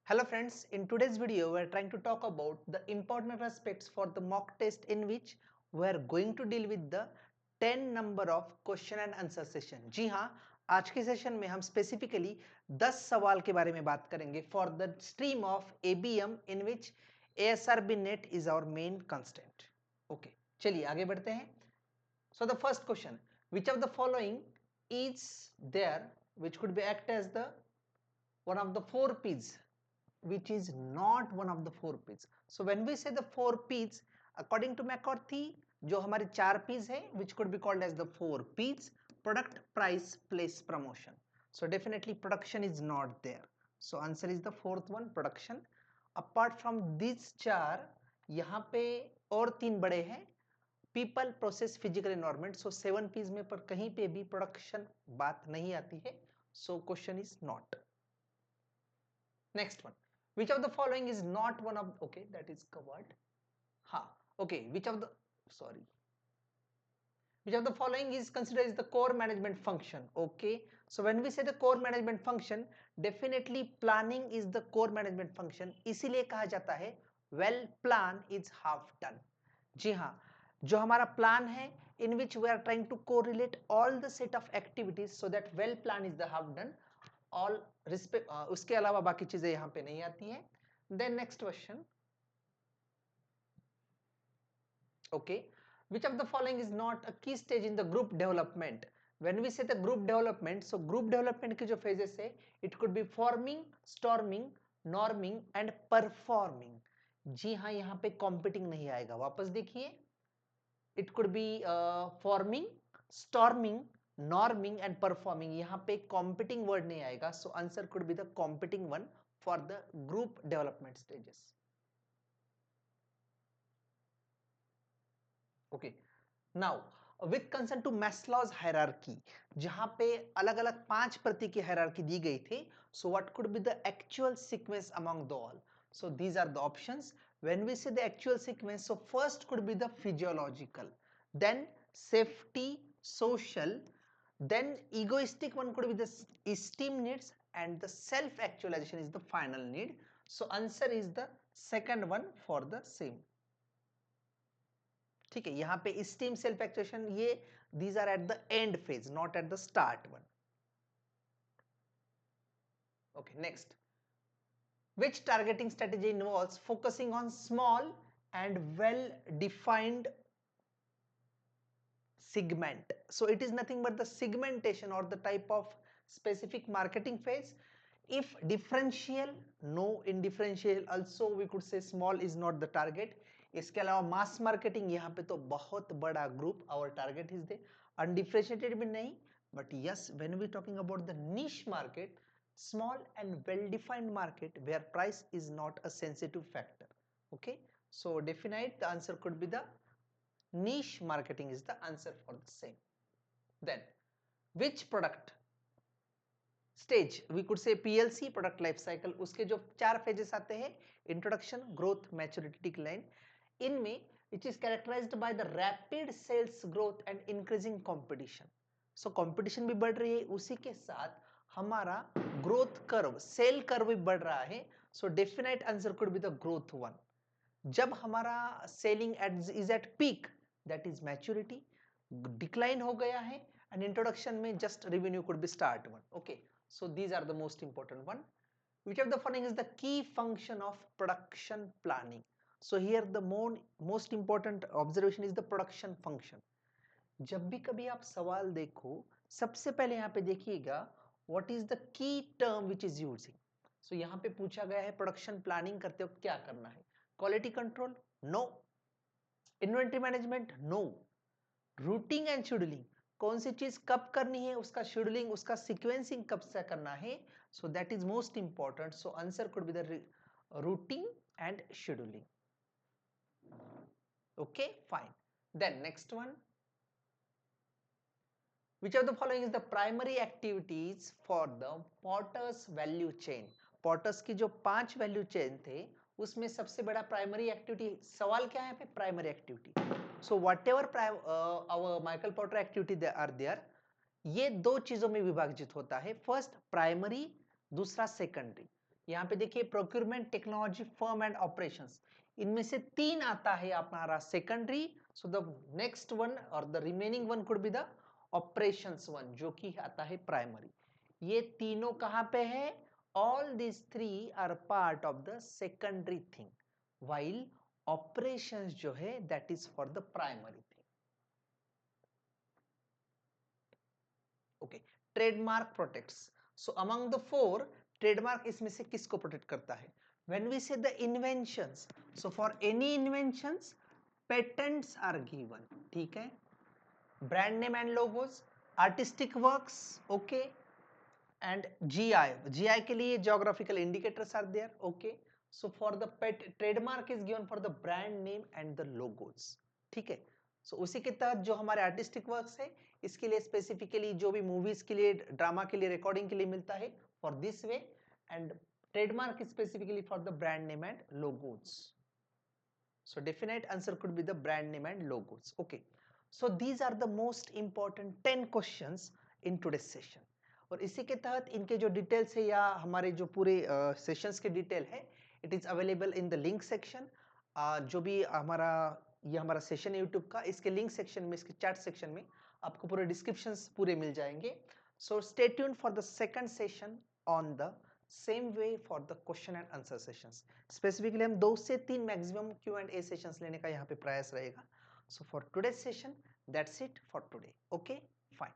Hello friends, in today's video we are trying to talk about the important aspects for the mock test in which we are going to deal with the 10 number of question and answer session. जी हाँ, आज के session में हम specifically 10 सवाल के बारे में बात करेंगे for the stream of ABM in which ASRB net is our main constant. Okay, चलिए आगे बढ़ते हैं. So the first question, which of the following is there which could be act as the one of the four P's which is not one of the four P's. So when we say the four P's, according to McCarthy, जो हमारे चार P's है, which could be called as the four P's: product, price, place, promotion. So definitely production is not there. So answer is the fourth one, production. Apart from these चार, यहाँ पे और तीन बड़े हैं, people, process, physical environment. So 7 P's में पर कहीं पे भी production बात नहीं आती है. So question is not. Next one. Which of the following is not one of, okay, that is covered. Okay, which of the following is considered as the core management function? Okay, so when we say the core management function, definitely planning is the core management function. इसीलिए कहा जाता है well plan is half done. जी हाँ, जो हमारा plan है in which we are trying to correlate all the set of activities so that well plan is the half done. All respect, उसके अलावा बाकी चीजें यहाँ पे नहीं आती हैं. Then next question. Okay, which of the following is not a key stage in the group development? When we say the group development, so group development के जो phases है, it could be forming, storming, norming and performing. जी हाँ, यहाँ पे competing नहीं आएगा. वापस देखिए, it could be forming, storming, norming and performing. यहाँ पे competing word नहीं आएगा. So answer could be the competing one for the group development stages. Okay, now with concern to Maslow's hierarchy, जहाँ पे अलग अलग 5 प्रति की हायरार्की दी गई थी, so what could be the actual sequence among the all? So these are the options. When we say the actual sequence, so first could be the physiological, then safety, social, then egoistic one could be the esteem needs, and the self actualization is the final need. So answer is the second one for the same. ठीक है, यहाँ पे esteem, self actualization, ये these are at the end phase, not at the start one. Okay, next. Which targeting strategy involves focusing on small and well defined segment? So it is nothing but the segmentation or the type of specific marketing phase. If differential, no. In differential also we could say small is not the target. इसके अलावा मास marketing यहाँ पे तो बहुत बड़ा group our target is they. Undifferentiated भी नहीं, but yes when we talking about the niche market, small and well defined market where price is not a sensitive factor. Okay, so definite the answer could be the niche marketing is the answer for the same. Then which product stage we could say PLC, product life cycle, उसके जो 4 phases आते हैं, introduction, growth, maturity, decline. इनमें it is characterized by the rapid sales growth and increasing competition. So competition भी बढ़ रही है, उसी के साथ हमारा ग्रोथ कर्व, सेल कर्व भी बढ़ रहा है. So definite answer could be the growth one. जब हमारा selling is at peak, that is maturity. Decline हो गया है एंड इंट्रोडक्शन में just revenue could be start one. Okay, so these are the most important one. Which of the following is the key function of production planning? So here the most important observation is the production function. जब भी कभी आप सवाल देखो, सबसे पहले यहाँ पे देखिएगा what is the key term which is using. So यहाँ पे पूछा गया है प्रोडक्शन प्लानिंग करते वक्त क्या करना है. Quality control, no. Inventory management, no. Routing and scheduling, कौन सी चीज कब करनी है, उसका शेड्यूलिंग, उसका सीक्वेंसिंग कब से करना है. So that is most important. So answer could be the routing and scheduling. Okay, fine. Then next one. Which of the following is the primary activities for the Porter's value chain? Porter's की जो 5 value chain थे, उसमें सबसे बड़ा primary activity, सवाल क्या है पे, primary activity. So whatever our Michael Porter activity are there, ये दो चीजों में विभाजित होता है. फर्स्ट प्राइमरी, दूसरा सेकेंडरी. यहाँ पे देखिए procurement, technology, firm and operations, इनमें से 3 आता है हमारा secondary, so the next one और the remaining one could be the operations one, जो कि आता है प्राइमरी। ये तीनों कहां पे है? All this 3 are part of the secondary thing, while operations जो है that is for the primary thing. Okay, trademark protects, so among the 4 trademark इसमें से किसको प्रोटेक्ट करता है? When we say the inventions, so for any inventions patents are given, ठीक है, brand name and logos, artistic works, okay, and GI के लिए geographical indicators are there, okay, so for the trademark is given for the brand name and the logos, ठीक है। so उसी के तहत जो हमारे आर्टिस्टिक वर्क्स है, इसके लिए स्पेसिफिकली जो भी मूवीज के लिए, ड्रामा के लिए, रिकॉर्डिंग के लिए मिलता है for this way, and trademark is specifically for the brand name and logos. So definite answer could be the brand name and logos. Okay, so these are the most important 10 questions in today's session. और इसी के तहत इनके जो details है या हमारे जो पूरे सेशंस के डिटेल है, it is available in the link section. जो भी हमारा ये हमारा सेशन है यूट्यूब का, इसके लिंक सेक्शन में, इसके चैट सेक्शन में आपको पूरे डिस्क्रिप्शंस पूरे मिल जाएंगे। So stay tuned for the second session on the same way for the question and answer sessions. Specifically हम 2 से 3 मैक्सिमम Q&A सेशंस लेने का यहाँ पे प्रयास रहेगा। So for today session that's it for today. Okay fine.